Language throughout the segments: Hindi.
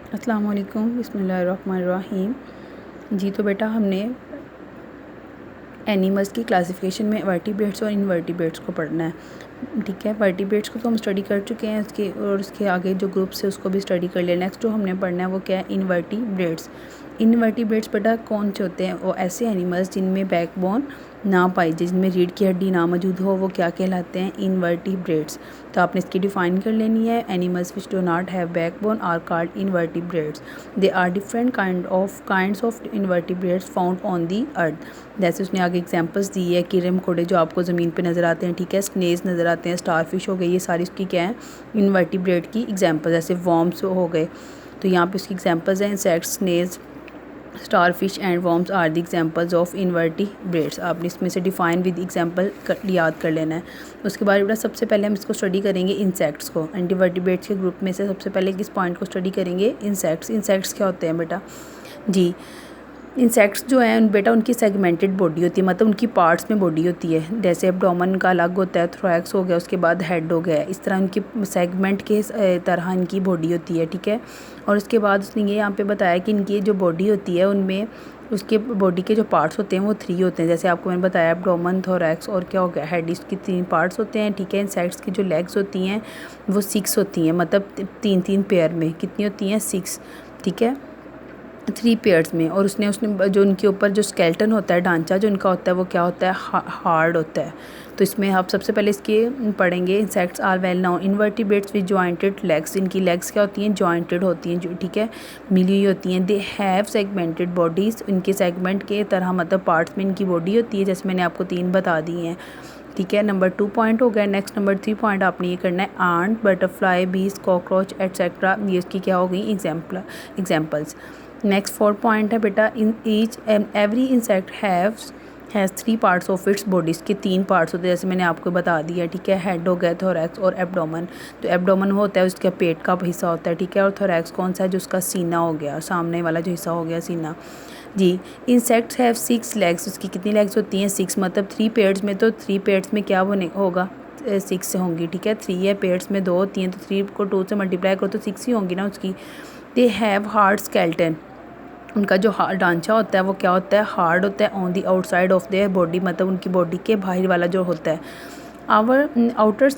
अस्सलाम वालेकुम, बिस्मिल्लाहिर्रहमानिर्रहीम। जी तो बेटा हमने एनिमल्स की क्लासिफिकेशन में वर्टिब्रेट्स और इनवर्टिब्रेट्स को पढ़ना है। ठीक है, वर्टिब्रेट्स को तो हम स्टडी कर चुके हैं उसके, और उसके आगे जो ग्रुप्स है उसको भी स्टडी कर लिया। नेक्स्ट जो हमने पढ़ना है वो क्या है, इनवर्टिब्रेट्स। इनवर्टिब्रेट्स बेटा कौन से होते हैं, वो ऐसे एनिमल्स जिनमें बैकबोन ना पाई, जिनमें रीढ़ की हड्डी ना मौजूद हो, वो क्या कहलाते हैं, इनवर्टिब्रेट्स। तो आपने इसकी डिफाइन कर लेनी है। Animals which do not have backbone are called invertebrates. They are different kinds of invertebrates found on the earth. जैसे उसने आगे एग्जांपल्स दी है, कीड़े मकोड़े जो आपको ज़मीन पे नज़र आते हैं, ठीक है, स्नेल्स नज़र आते हैं, स्टारफिश हो गए, ये सारी उसकी क्या है, इनवर्टिब्रेट की एग्जांपल। जैसे वॉर्म्स हो गए, तो यहाँ पे उसकी एग्जांपल्स हैं, insects, snails, starfish and worms are the examples of invertebrates. आपने इसमें से डिफाइन विद एग्जांपल याद कर लेना है। उसके बाद बेटा सबसे पहले हम इसको स्टडी करेंगे इंसेक्ट्स को। इनवर्टिब्रेट्स के ग्रुप में से सबसे पहले किस पॉइंट को स्टडी करेंगे, इंसेक्ट्स। इंसेक्ट्स क्या होते हैं बेटा जी, इंसेक्ट्स जो हैं बेटा उनकी सेगमेंटेड बॉडी होती है, मतलब उनकी पार्ट्स में बॉडी होती है। जैसे एब्डोमेन का अलग होता है, थोरैक्स हो गया, उसके बाद हेड हो गया, इस तरह उनकी सेगमेंट के तरह इनकी बॉडी होती है। ठीक है, और उसके बाद उसने ये यहाँ पे बताया कि इनकी जो बॉडी होती है उनमें उसके बॉडी के जो पार्ट्स होते हैं वो 3 होते हैं। जैसे आपको मैंने बताया एब्डोमेन, थोरैक्स और क्या हो गया, हेड, इसकी 3 पार्ट्स होते हैं। ठीक है, इंसेक्ट्स की जो लेग्स होती हैं वो 6 होती हैं, मतलब 3-3 पेयर में कितनी होती हैं, 6। ठीक है, 3 पेयर्स में। और उसने जो उनके ऊपर जो स्केलेटन होता है, ढांचा जो उनका होता है वो क्या होता है, हार्ड होता है। तो इसमें आप सबसे पहले इसके पढ़ेंगे, insects are well known invertebrates with jointed legs. इनकी लेग्स क्या होती हैं, जॉइंटेड होती हैं, जो ठीक है मिली हुई होती हैं। दे हैव सेगमेंटेड बॉडीज़, इनके सेगमेंट के तरह मतलब पार्ट्स में इनकी बॉडी होती है, जैसे मैंने आपको 3 बता दी हैं। ठीक है, नंबर 2 पॉइंट हो गया। नेक्स्ट नंबर 3 पॉइंट आपने ये करना है, आंट, बटरफ्लाई, बीज, कॉकरोच एट्सेट्रा, ये उसकी क्या हो गई, एग्जाम्पल्स। नेक्स्ट 4 पॉइंट है बेटा, in each and every insect has 3 parts of its bodies के 3 पार्ट्स होते हैं, जैसे मैंने आपको बता दिया। ठीक है, हेड हो गया, थोरैक्स और एब्डोमेन। तो एब्डोमेन होता है उसका पेट का हिस्सा होता है, ठीक है, और थोरैक्स कौन सा है, जो उसका सीना हो गया, सामने वाला जो हिस्सा हो गया, सीना जी। इंसेक्ट्स हैव 6 लेग्स, उसकी कितनी लेग्स होती हैं, 6, मतलब 3 पेयर्स में, तो 3 पेयर्स में क्या बने होगा, 6 से होंगी। ठीक है, 3 है, पेयर्स में 2 होती हैं, तो 3 को 2 से मल्टीप्लाई करो तो 6 ही होंगी ना उसकी। दे हैव हार्ड स्केलेटन, उनका जो ढांचा होता है वो क्या होता है, हार्ड होता है, on the outside of their body, मतलब उनकी बॉडी के बाहर वाला जो होता है। Our outer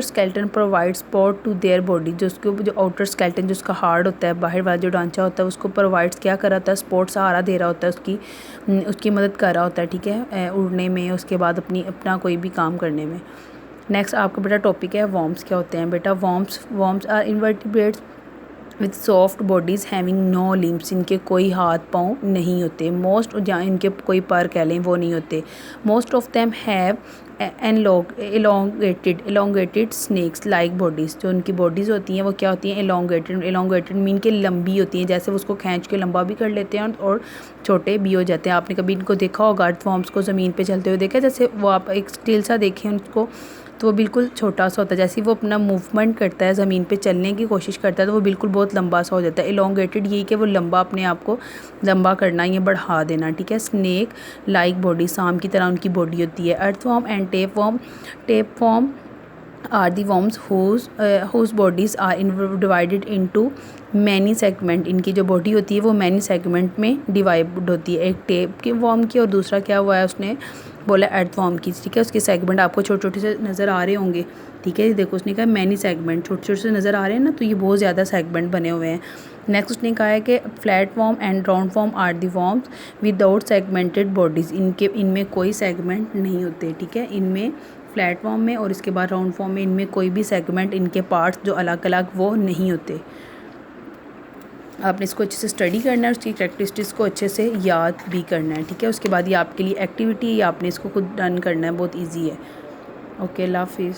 skeleton provide support to their body, जो उसके जो आउटर स्केलेटन जो उसका हार्ड होता है, बाहर वाला जो ढांचा होता है, उसको प्रोवाइड्स क्या कर रहा होता है, सपोर्ट, सहारा दे रहा होता है, उसकी मदद कर रहा होता है। ठीक है, उड़ने में, उसके बाद अपना कोई भी काम करने में। नेक्स्ट आपका बेटा टॉपिक है वॉर्म्स। क्या होते हैं बेटा, worms are invertebrates with soft bodies having no limbs, इनके कोई हाथ पाँव नहीं होते। मोस्ट, जहाँ इनके कोई पर कह लें वो नहीं होते। Most of them have elongated snakes like bodies, जो उनकी बॉडीज़ होती हैं वो क्या होती हैं, एलोंगेटेड मीन के लंबी होती हैं, जैसे वो उसको खींच के लंबा भी कर लेते हैं और छोटे भी हो जाते हैं। आपने कभी इनको देखा होगा, अर्थवॉर्म्स को ज़मीन पे चलते हुए देखा, जैसे वो आप एक स्टील सा देखें उनको, तो वो बिल्कुल छोटा सा होता है, जैसे वो अपना मूवमेंट करता है, ज़मीन पे चलने की कोशिश करता है, तो वो बिल्कुल बहुत लंबा सा हो जाता है। एलोंगेटेड यही कि वो लंबा, अपने आप को लंबा करना, ये बढ़ा देना। ठीक है, स्नेक लाइक बॉडी, सांप की तरह उनकी बॉडी होती है। Earthworm and tapeworm are the worms whose bodies are divided into many segment, इनकी जो बॉडी होती है वो मैनी सेगमेंट में डिवाइड होती है, एक टेप के वॉर्म की और दूसरा क्या हुआ है, उसने बोला अर्थवॉर्म की। ठीक है, उसके सेगमेंट आपको छोटे छोटे से नज़र आ रहे होंगे। ठीक है, देखो उसने कहा मैनी सेगमेंट, छोटे छोटे से नज़र आ रहे हैं ना, तो ये बहुत ज़्यादा सेगमेंट बने हुए हैं। नेक्स्ट उसने कहा है कि flat worm and round worm are the worms without segmented bodies, इनमें कोई सेगमेंट नहीं होते। ठीक है, इनमें फ्लैट फॉर्म में और इसके बाद राउंड फॉर्म में, इनमें कोई भी सेगमेंट, इनके पार्ट्स जो अलग अलग वो नहीं होते। आपने इसको अच्छे से स्टडी करना है, उसकी कैरेक्टरिस्टिक्स को अच्छे से याद भी करना है। ठीक है, उसके बाद ये आपके लिए एक्टिविटी, या आपने इसको खुद डन करना है, बहुत इजी है। ओके, अल्लाह हाफिज़।